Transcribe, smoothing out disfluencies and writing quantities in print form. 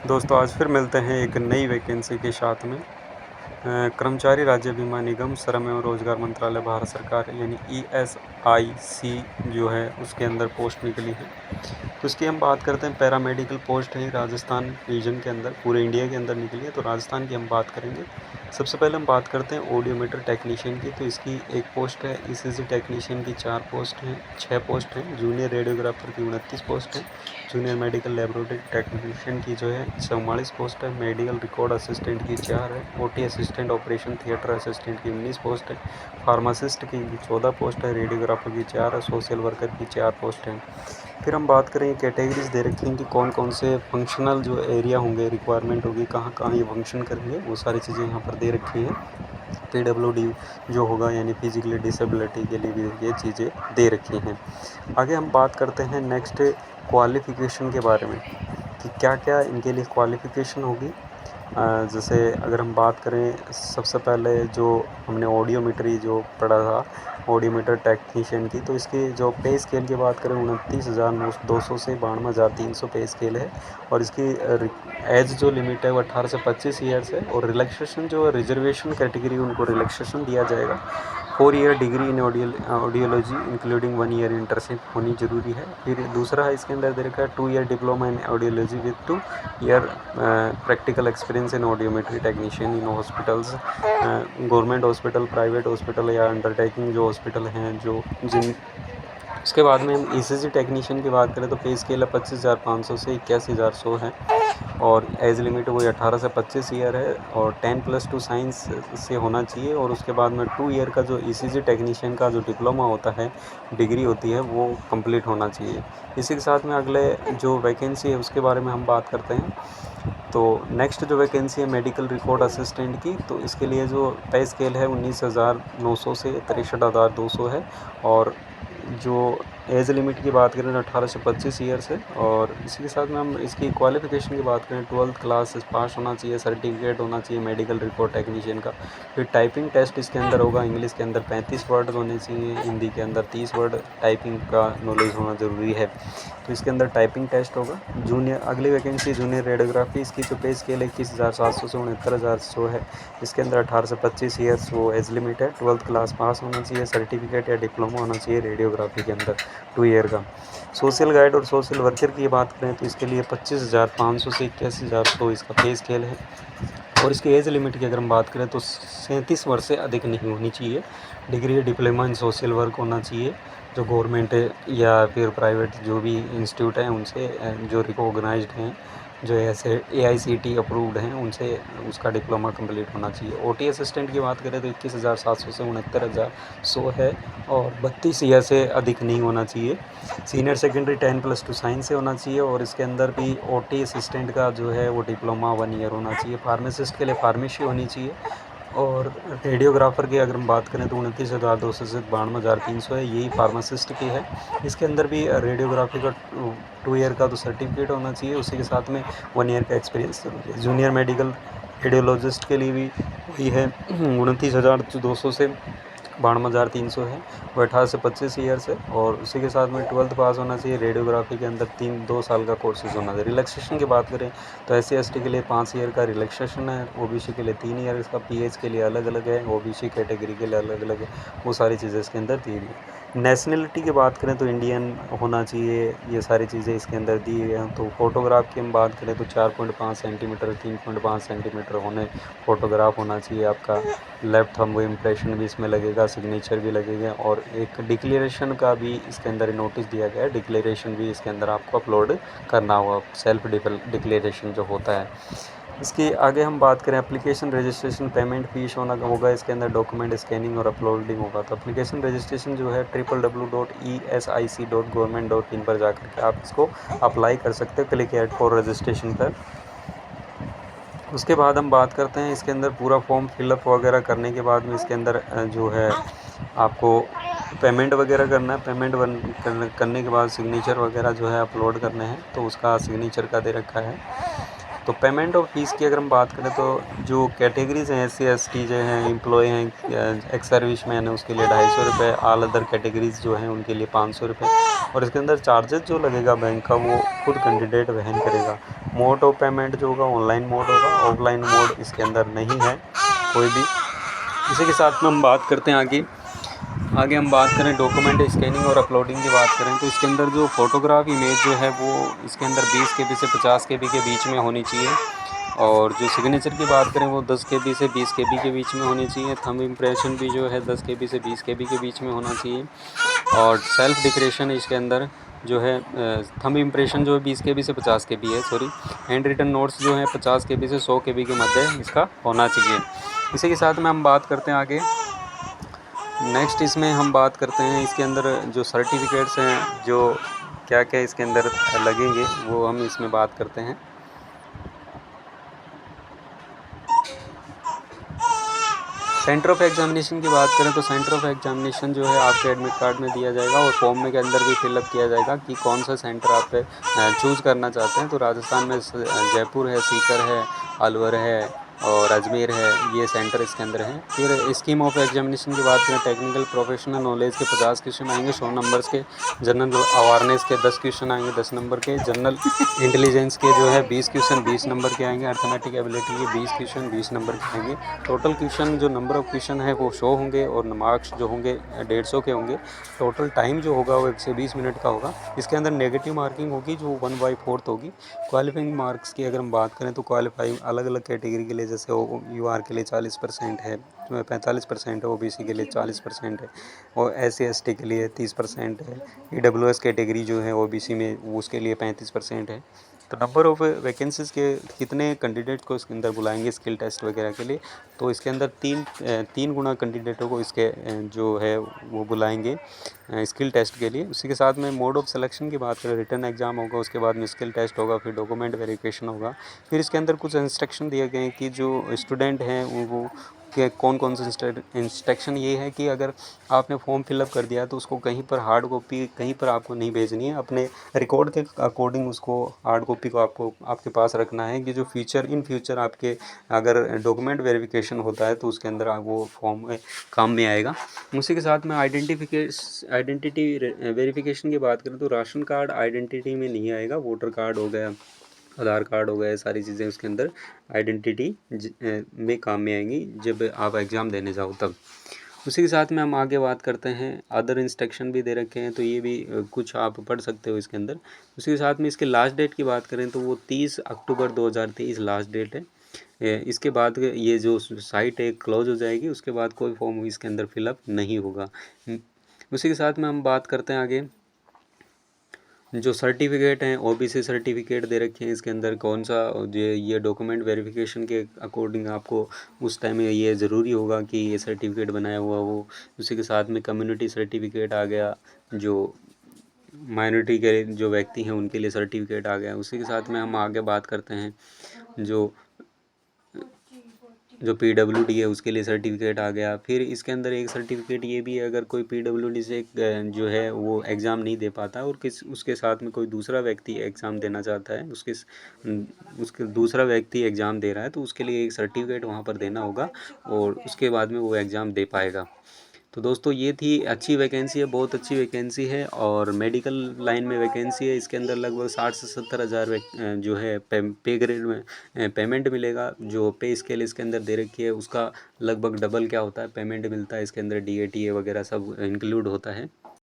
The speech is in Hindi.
दोस्तों आज फिर मिलते हैं एक नई वैकेंसी के साथ में। कर्मचारी राज्य बीमा निगम, श्रम एवं रोजगार मंत्रालय, भारत सरकार यानी ESIC जो है उसके अंदर पोस्ट निकली है। तो इसकी हम बात करते हैं। पैरामेडिकल पोस्ट है राजस्थान रीजन के अंदर, पूरे इंडिया के अंदर निकली है, तो राजस्थान की हम बात करेंगे। सबसे पहले हम बात करते हैं ऑडियोमीटर टेक्नीशियन की। तो इसकी एक पोस्ट है। ECG टेक्नीशियन की 4 पोस्ट हैं, 6 पोस्ट हैं। जूनियर रेडियोग्राफर की 29 पोस्ट हैं। जूनियर मेडिकल लेबोरेटरी टेक्नीशियन की जो है 44 पोस्ट है। मेडिकल रिकॉर्ड असिस्टेंट की 4 है। OT assistant, operation theatre assistant की 19 पोस्ट है। फार्मासिस्ट की 14 पोस्ट है। रेडियोग्राफर की 4 है। सोशल वर्कर की 4 पोस्ट हैं। फिर हम बात करें कैटेगरीज दे रखी हैं कि कौन कौन से फंक्शनल जो एरिया होंगे, रिक्वायरमेंट होगी, कहाँ कहाँ ये फंक्शन करेंगे, वो सारी चीज़ें यहाँ पर दे रखी हैं। PWD जो होगा यानी फिजिकली डिसेबिलिटी के लिए भी ये चीज़ें दे रखी हैं। आगे हम बात करते हैं नेक्स्ट क्वालिफ़िकेशन के बारे में कि क्या क्या इनके लिए क्वालिफ़िकेशन होगी। जैसे अगर हम बात करें, सबसे पहले जो हमने ऑडियोमीटरी जो पढ़ा था, ऑडियोमीटर टेक्नीशियन की, तो इसकी जो पे स्केल की बात करें 29,200 से 92,300 पे स्केल है। और इसकी एज जो लिमिट है वो 18 से 25 ईयर्स है। और रिलैक्सेशन जो रिजर्वेशन कैटेगरी उनको रिलैक्सेशन दिया जाएगा। 4 year degree in audiology including 1 year internship होनी जरूरी है। फिर दूसरा है इसके अंदर दे रखा है 2 year diploma in audiology with 2 year practical experience in audiometry technician in hospitals, government hospital, private hospital या अंडरटेकिंग जो हॉस्पिटल हैं जो जिन। उसके बाद में हम ECG टेक्नीशियन की बात करें तो पे स्केल है 25,500 से 81,100 है। और एज लिमिट वही 18 से 25 ईयर है। और 10+2 साइंस से होना चाहिए। और उसके बाद में 2 ईयर का जो ECG टेक्नीशियन का जो डिप्लोमा होता है, डिग्री होती है, वो कंप्लीट होना चाहिए। इसी के साथ में अगले जो वैकेंसी है उसके बारे में हम बात करते हैं। तो नेक्स्ट जो वैकेंसी है मेडिकल रिकॉर्ड असिस्टेंट की, तो इसके लिए जो पे स्केल है 19,900 से 63,200 है। और जो एज लिमिट की बात करें तो 18 से 25 ईयर्स है। और इसी के साथ में हम इसकी क्वालिफिकेशन की बात करें, 12th क्लास पास होना चाहिए, सर्टिफिकेट होना चाहिए मेडिकल रिकॉर्ड टेक्नीशियन का। फिर टाइपिंग टेस्ट इसके अंदर होगा। इंग्लिश के अंदर 35 वर्ड होने चाहिए, हिंदी के अंदर 30 वर्ड टाइपिंग का नॉलेज होना ज़रूरी है। तो इसके अंदर टाइपिंग टेस्ट होगा। जूनियर अगली वैकेंसी जूनियर रेडियोग्राफी, इसकी जो पे स्केल है 21,700 से 69,100 है। इसके अंदर 18 से 25 ईयर्स वो एज लिमिट है। 12th क्लास पास होना चाहिए, सर्टिफिकेट या डिप्लोमा होना चाहिए रेडियोग्राफी के अंदर 2 ईयर का। सोशल गाइड और सोशल वर्कर की बात करें तो इसके लिए 25,500 से 81,100 इसका पे स्केल है। और इसकी एज लिमिट की अगर हम बात करें तो 37 वर्ष से अधिक नहीं होनी चाहिए। डिग्री या डिप्लोमा इन सोशल वर्क होना चाहिए, जो गवर्नमेंट या फिर प्राइवेट जो भी इंस्टीट्यूट हैं उनसे जो रिकॉग्नाइज्ड हैं, जो ऐसे AICT अप्रूव्ड हैं, उनसे उसका डिप्लोमा कंप्लीट होना चाहिए। OT असिस्टेंट की बात करें तो 21,700 से 69,100 है। और 32 ईयर से अधिक नहीं होना चाहिए। सीनियर सेकेंडरी 10+2 साइंस से होना चाहिए। और इसके अंदर भी OT असिस्टेंट का जो है वो डिप्लोमा 1 ईयर होना चाहिए। फार्मासिस्ट के लिए फार्मेसी होनी चाहिए। और रेडियोग्राफर की अगर हम बात करें तो 29,200 से 92,300 है, यही फार्मासिस्ट की है। इसके अंदर भी रेडियोग्राफी का 2 ईयर का तो सर्टिफिकेट होना चाहिए, उसी के साथ में 1 ईयर का एक्सपीरियंस जरूरी है। जूनियर मेडिकल रेडियोलॉजिस्ट के लिए भी वही है 29,200 से 92,300 है। वो 18 से 25 ईयर्स है। और उसी के साथ में 12th पास होना चाहिए। रेडियोग्राफी के अंदर 2 साल का कोर्सेज होना चाहिए। रिलैक्सेशन की बात करें तो SC/ST के लिए 5 ईयर का रिलैक्सेशन है। OBC के लिए 3 ईयर इसका, PH के लिए अलग अलग है, OBC कैटेगरी के लिए अलग अलग है। वो सारी चीज़ें इसके अंदर दी गई है। नेशनलिटी की बात करें तो इंडियन होना चाहिए, ये सारी चीज़ें इसके अंदर दी गई हैं। तो फोटोग्राफ की हम बात करें तो 4.5 सेंटीमीटर 3.5 सेंटीमीटर होने फोटोग्राफ होना चाहिए आपका। लेफ्ट थंब इम्प्रेशन भी इसमें लगेगा, सिग्नेचर भी लगेगा। और एक डिक्लेरेशन का भी इसके अंदर नोटिस दिया गया है, डिक्लेरेशन भी इसके अंदर आपको अपलोड करना होगा, सेल्फ डिक्लेरेशन जो होता है। इसके आगे हम बात करें एप्लीकेशन रजिस्ट्रेशन, पेमेंट फीस होगा इसके अंदर, डॉक्यूमेंट स्कैनिंग और अपलोडिंग होगा। तो एप्लीकेशन रजिस्ट्रेशन जो है www.esic.government.in पर जाकर के आप इसको अप्लाई कर सकते हो, क्लिक ऐड फॉर रजिस्ट्रेशन पर। उसके बाद हम बात करते हैं इसके अंदर पूरा फॉर्म फिलअप वगैरह करने के बाद में इसके अंदर जो है आपको पेमेंट वगैरह करना है। पेमेंट करने के बाद सिग्नेचर वगैरह जो है अपलोड करने हैं, तो उसका सिग्नेचर का दे रखा है। तो पेमेंट ऑफ फीस की अगर हम बात करें तो जो कैटेगरीज हैं SC ST जो हैं एम्प्लॉय हैं एक्स सर्विस मैन है उसके लिए 250 रुपये, ऑल अदर कैटेगरीज जो हैं उनके लिए 500 रुपये। और इसके अंदर चार्जेस जो लगेगा बैंक का वो खुद कैंडिडेट वहन करेगा। मोड ऑफ पेमेंट जो होगा ऑनलाइन मोड होगा, ऑफलाइन मोड इसके अंदर नहीं है कोई भी। इसी के साथ में हम बात करते हैं आगे हम बात करें डॉक्यूमेंट स्कैनिंग और अपलोडिंग की बात करें तो इसके अंदर जो फ़ोटोग्राफ इमेज जो है वो इसके अंदर 20 KB से 50 KB के बीच में होनी चाहिए। और जो सिग्नेचर की बात करें वो 10 KB से 20 KB के बीच में होनी चाहिए। थंब इम्प्रेशन भी जो है 10 KB से 20 KB के बीच में होना चाहिए। और सेल्फ डिक्रेशन इसके अंदर जो है थंब इम्प्रेशन जो है 20 KB से 50 KB है, सॉरी। हैंड रिटन नोट्स जो है 50 KB से 100 KB के मध्य इसका होना चाहिए। इसी के साथ में हम बात करते हैं आगे नेक्स्ट इसमें हम बात करते हैं इसके अंदर जो सर्टिफिकेट्स हैं जो क्या क्या इसके अंदर लगेंगे वो हम इसमें बात करते हैं। सेंटर ऑफ एग्जामिनेशन की बात करें तो सेंटर ऑफ एग्जामिनेशन जो है आपके एडमिट कार्ड में दिया जाएगा और फॉर्म में के अंदर भी फिलअप किया जाएगा कि कौन सा सेंटर आप चूज़ करना चाहते हैं। तो राजस्थान में जयपुर है, सीकर है, अलवर है और अजमेर है, ये सेंटर इसके अंदर हैं। फिर स्कीम ऑफ एग्जामिनेशन की बात करें टेक्निकल प्रोफेशनल नॉलेज के 50 क्वेश्चन आएंगे 100 नंबर्स के, जनरल अवेयरनेस के 10 क्वेश्चन आएंगे 10 नंबर के, जनरल इंटेलिजेंस के जो है 20 क्वेश्चन 20 नंबर के आएंगे, अर्थमेटिक एबिलिटी के 20 क्वेश्चन 20 नंबर के आएंगे। टोटल क्वेश्चन जो नंबर ऑफ क्वेश्चन है वो 100 होंगे और मार्क्स जो होंगे 150 के होंगे। टोटल टाइम जो होगा वो 120 मिनट का होगा। इसके अंदर नेगेटिव मार्किंग होगी जो 1/4 होगी। क्वालिफाइंग मार्क्स की अगर हम बात करें तो क्वालिफाइंग अलग अलग कैटेगरी के लिए जैसे UR के लिए 40% है, 45% है, OBC के लिए 40% है और SC ST के लिए 30% है, EWS कैटेगरी जो है OBC में वो उसके लिए 35% है। तो नंबर ऑफ़ वैकेंसीज़ के कितने कैंडिडेट को इसके अंदर बुलाएंगे स्किल टेस्ट वगैरह के लिए, तो इसके अंदर तीन गुना कैंडिडेटों को इसके जो है वो बुलाएंगे स्किल टेस्ट के लिए। उसी के साथ में मोड ऑफ सिलेक्शन की बात करें रिटन एग्ज़ाम होगा, उसके बाद में स्किल टेस्ट होगा, फिर डॉक्यूमेंट वेरिफिकेशन होगा। फिर इसके अंदर कुछ इंस्ट्रक्शन दिए गए हैं कि जो स्टूडेंट हैं वो कि कौन से इंस्ट्रक्शन ये है कि अगर आपने फॉर्म फिलअप कर दिया तो उसको कहीं पर हार्ड कॉपी कहीं पर आपको नहीं भेजनी है, अपने रिकॉर्ड के अकॉर्डिंग उसको हार्ड कॉपी को आपको आपके पास रखना है कि जो इन फ्यूचर आपके अगर डॉक्यूमेंट वेरिफिकेशन होता है तो उसके अंदर वो फॉर्म काम में आएगा। उसी के साथ में आइडेंटिटी वेरिफिकेशन की बात करें तो राशन कार्ड आइडेंटिटी में नहीं आएगा, वोटर कार्ड हो गया, आधार कार्ड हो गया, सारी चीज़ें उसके अंदर आइडेंटिटी में काम में आएंगी जब आप एग्ज़ाम देने जाओ तब। उसी के साथ में हम आगे बात करते हैं अदर इंस्ट्रक्शन भी दे रखे हैं तो ये भी कुछ आप पढ़ सकते हो इसके अंदर। उसी के साथ में इसके लास्ट डेट की बात करें तो वो 30 अक्टूबर 2023 लास्ट डेट है। इसके बाद ये जो साइट है क्लोज हो जाएगी, उसके बाद कोई फॉर्म इसके अंदर फिलअप नहीं होगा। उसी के साथ में हम बात करते हैं आगे जो सर्टिफिकेट हैं OBC सर्टिफिकेट दे रखे हैं इसके अंदर कौन सा ये डॉक्यूमेंट वेरिफिकेशन के अकॉर्डिंग आपको उस टाइम में ये ज़रूरी होगा कि ये सर्टिफिकेट बनाया हुआ वो। उसी के साथ में कम्युनिटी सर्टिफिकेट आ गया, जो माइनॉरिटी के जो व्यक्ति हैं उनके लिए सर्टिफिकेट आ गया। उसी के साथ में हम आगे बात करते हैं जो PWD है उसके लिए सर्टिफिकेट आ गया। फिर इसके अंदर एक सर्टिफिकेट ये भी है अगर कोई PWD से जो है वो एग्ज़ाम नहीं दे पाता और उसके साथ में कोई दूसरा व्यक्ति एग्ज़ाम देना चाहता है, उसके दूसरा व्यक्ति एग्ज़ाम दे रहा है तो उसके लिए एक सर्टिफिकेट वहाँ पर देना होगा और उसके बाद में वो एग्ज़ाम दे पाएगा। तो दोस्तों ये थी अच्छी वैकेंसी है, बहुत अच्छी वैकेंसी है और मेडिकल लाइन में वैकेंसी है। इसके अंदर लगभग 60 से 70 हज़ार जो है पे ग्रेड में पेमेंट मिलेगा। जो पे स्केल इसके अंदर दे रखी है उसका लगभग डबल क्या होता है पेमेंट मिलता है। इसके अंदर DA TA वगैरह सब इंक्लूड होता है।